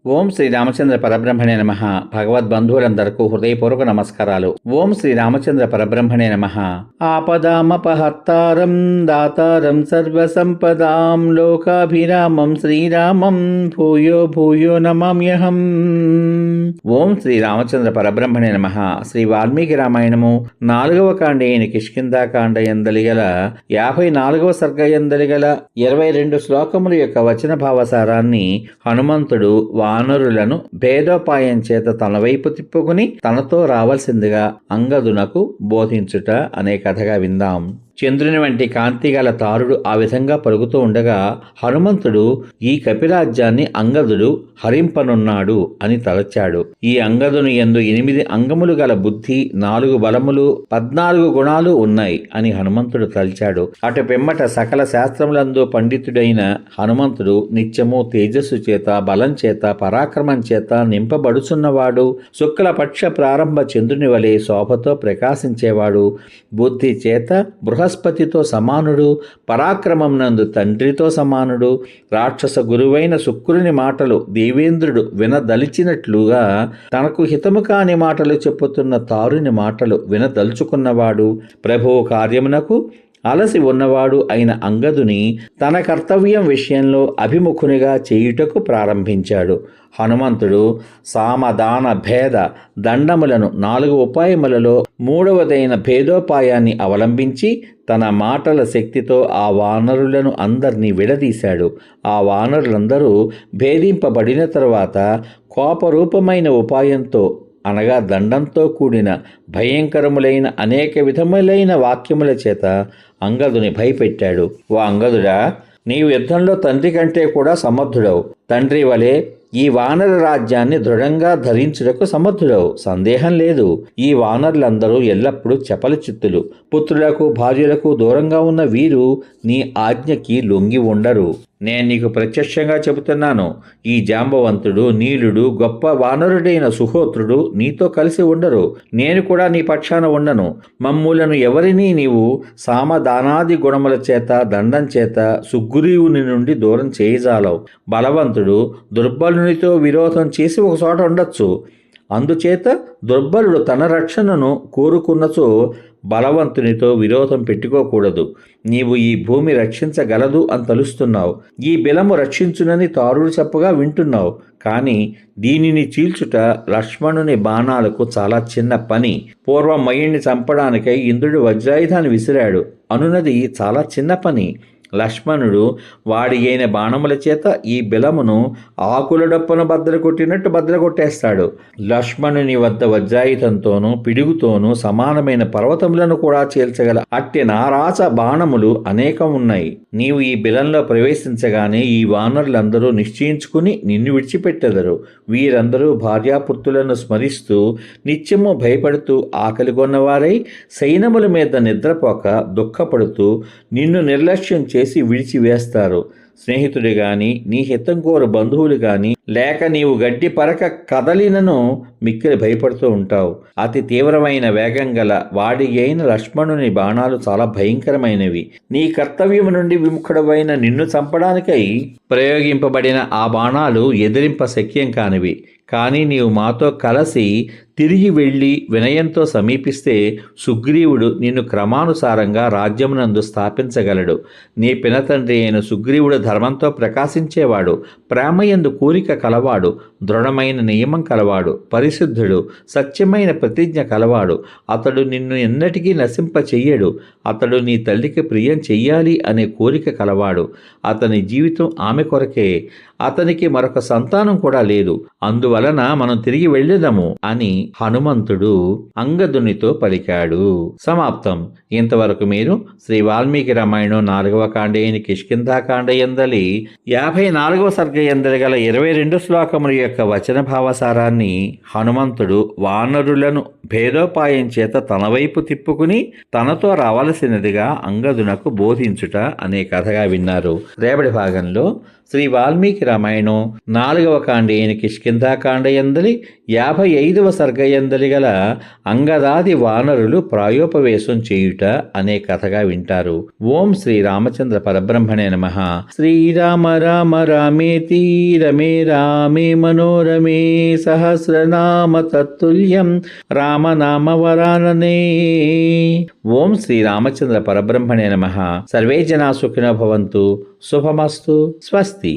ఓం శ్రీ రామచంద్ర పరబ్రహ్మణే నమః. భగవద్బంధువులందరకు హృదయపూర్వక నమస్కారాలు. ఓం శ్రీ రామచంద్ర పరబ్రహ్మణే నమః. ఆపదామపహర్తారం దాతారం సర్వసంపదాం లోకాభిరామం శ్రీరామం భూయో భూయో నమామ్యహం. ఓం శ్రీ రామచంద్ర పరబ్రహ్మణే నమః. శ్రీ వాల్మీకి రామాయణము 4వ కాండ అయిన కిష్కింధాకాండ యందలిగల 54వ సర్గ యందలిగల 22 శ్లోకముల యొక్క వచన భావసారాన్ని హనుమంతుడు వానరులను భేదోపాయం చేత తన వైపు తిప్పుకుని తనతో రావలసిందిగా అంగదునకు బోధించుట అనే కథగా విందాం. చంద్రుని వంటి కాంతిగల తారుడు ఆ విధంగా పరుగుతూ ఉండగా హనుమంతుడు ఈ కపిరాజ్యాన్ని అంగదుడు హరింపనున్నాడు అని తలచాడు. ఈ అంగదుని యందు 8 అంగములు గల బుద్ధి, 4 బలములు, 14 గుణాలు ఉన్నాయి అని హనుమంతుడు తలచాడు. అటు పిమ్మట సకల శాస్త్రములందు పండితుడైన హనుమంతుడు నిత్యము తేజస్సు చేత, బలం చేత, పరాక్రమం చేత నింపబడుచున్నవాడు, శుక్లపక్ష ప్రారంభ చంద్రుని వలె శోభతో ప్రకాశించేవాడు, బుద్ధి చేత బృహస్పతితో సమానుడు, పరాక్రమం నందు తండ్రితో సమానుడు, రాక్షస గురువైన శుక్రుని మాటలు దేవేంద్రుడు వినదలిచినట్లుగా తనకు హితము కాని మాటలు చెప్పుతున్న తారుని మాటలు వినదలుచుకున్నవాడు, ప్రభువు కార్యమునకు అలసి ఉన్నవాడు అయిన అంగదుని తన కర్తవ్యం విషయంలో అభిముఖునిగా చేయుటకు ప్రారంభించాడు. హనుమంతుడు సామదాన భేద దండములను 4 ఉపాయములలో 3వదైన భేదోపాయాన్ని అవలంబించి తన మాటల శక్తితో ఆ వానరులను అందరినీ విడదీశాడు. ఆ వానరులందరూ భేదింపబడిన తరువాత కోపరూపమైన ఉపాయంతో అనగా దండంతో కూడిన భయంకరములైన అనేక విధములైన వాక్యముల చేత అంగదుని భయపెట్టాడు. ఓ అంగదుడా, నీవు యుద్ధంలో తండ్రి కంటే కూడా సమర్థుడవు. తండ్రి వలె ఈ వానర రాజ్యాన్ని దృఢంగా ధరించుటకు సమర్థుడవు, సందేహం లేదు. ఈ వానరులందరూ ఎల్లప్పుడూ చపల చిత్తులు. పుత్రులకు భార్యలకు దూరంగా ఉన్న వీరు నీ ఆజ్ఞకి లొంగి ఉండరు. నేను నీకు ప్రత్యక్షంగా చెబుతున్నాను, ఈ జాంబవంతుడు, నీలుడు, గొప్ప వానరుడైన సుహోత్రుడు నీతో కలిసి ఉండరు. నేను కూడా నీ పక్షాన ఉండను. మమ్ములను ఎవరినీ నీవు సామదానాది గుణముల చేత, దండం చేత సుగ్రీవుని నుండి దూరం చేయజాలవు. బలవంతుడు దుర్బలునితో విరోధం చేసి ఒక చోట ఉండొచ్చు. అందుచేత దుర్బలుడు తన రక్షణను కోరుకున్నచో బలవంతునితో విరోధం పెట్టుకోకూడదు. నీవు ఈ భూమి రక్షించగలదు అని తలుస్తున్నావు. ఈ బిలము రక్షించునని తారుడు చెప్పగా వింటున్నావు. కానీ దీనిని చీల్చుట లక్ష్మణుని బాణాలకు చాలా చిన్న పని. పూర్వం మయుణ్ణి చంపడానికై ఇంద్రుడు వజ్రాయుధాన్ని విసిరాడు అనున్నది చాలా చిన్న పని. లక్ష్మణుడు వాడి అయిన బాణముల చేత ఈ బిలమును ఆకుల డప్పును బద్దలు కొట్టినట్టు బద్దలు కొట్టేస్తాడు. లక్ష్మణుని వద్ద వజ్రాయుధంతోనూ పిడుగుతోనూ సమానమైన పర్వతములను కూడా చీల్చగల అట్టి నారాచ బాణములు అనేకం ఉన్నాయి. నీవు ఈ బిలంలో ప్రవేశించగానే ఈ వానరులందరూ నిశ్చయించుకుని నిన్ను విడిచిపెట్టెదరు. వీరందరూ భార్యాపుత్రులను స్మరిస్తూ నిత్యము భయపడుతూ ఆకలిగొన్నవారై సైనముల మీద నిద్రపోక దుఃఖపడుతూ నిన్ను నిర్లక్ష్యం చేసి విడిచివేస్తారు. స్నేహితుడు గాని, నీ హితం కోరు బంధువులు గాని, లేక నీవు గడ్డి పరక కదలినను మిక్కిలి భయపడుతూ ఉంటావు. అతి తీవ్రమైన వేగం గల వాడి అయిన లక్ష్మణుని బాణాలు చాలా భయంకరమైనవి. నీ కర్తవ్యం నుండి విముఖుడవైన నిన్ను చంపడానికై ప్రయోగింపబడిన ఆ బాణాలు ఎదిరింప శక్యం కానివి. కానీ నీవు మాతో కలిసి తిరిగి వెళ్ళి వినయంతో సమీపిస్తే సుగ్రీవుడు నిన్ను క్రమానుసారంగా రాజ్యమునందు స్థాపించగలడు. నీ పినతండ్రి అయిన సుగ్రీవుడు ధర్మంతో ప్రకాశించేవాడు, ప్రేమయందు కోరిక కలవాడు, దృఢమైన నియమం కలవాడు, పరిశుద్ధుడు, సత్యమైన ప్రతిజ్ఞ కలవాడు. అతడు నిన్ను ఎన్నటికీ నశింప చెయ్యడు. అతడు నీ తల్లికి ప్రియం చెయ్యాలి అనే కోరిక కలవాడు. అతని జీవితం ఆమె కొరకే. అతనికి మరొక సంతానం కూడా లేదు. అందువలన మనం తిరిగి వెళ్ళేదము అని హనుమంతుడు అంగదునితో పలికాడు. సమాప్తం. ఇంతవరకు మీరు శ్రీ వాల్మీకి రామాయణం 4వ కాండ అయిన కిష్కింధాకాండ యందలి 54వ సర్గ యందలి గల 22 శ్లోకముల యొక్క వచన భావసారాన్ని హనుమంతుడు వానరులను భేదోపాయం చేత తన వైపు తిప్పుకుని తనతో రావలసినదిగా అంగదునకు బోధించుట అనే కథగా విన్నారు. రేపటి భాగంలో శ్రీ వాల్మీకి రామాయణం 4వ కాండ అయిన కిష్కింధాకాండ యందలి 55వ సర్గయందలి గల అంగదాది వానరులు ప్రాయోపవేశం చేయుట అనే కథగా వింటారు. ఓం శ్రీ రామచంద్ర పరబ్రహ్మణే నమః. శ్రీరామ రామ రామేతి రమే రామే మనోరమే సహస్రనామ తత్తుల్యం రామనామ వరాననే. ఓం శ్రీ రామచంద్ర పరబ్రహ్మణే నమః. సర్వే జనా సుఖినో భవంతు. శుభమస్తు. స్వస్తి.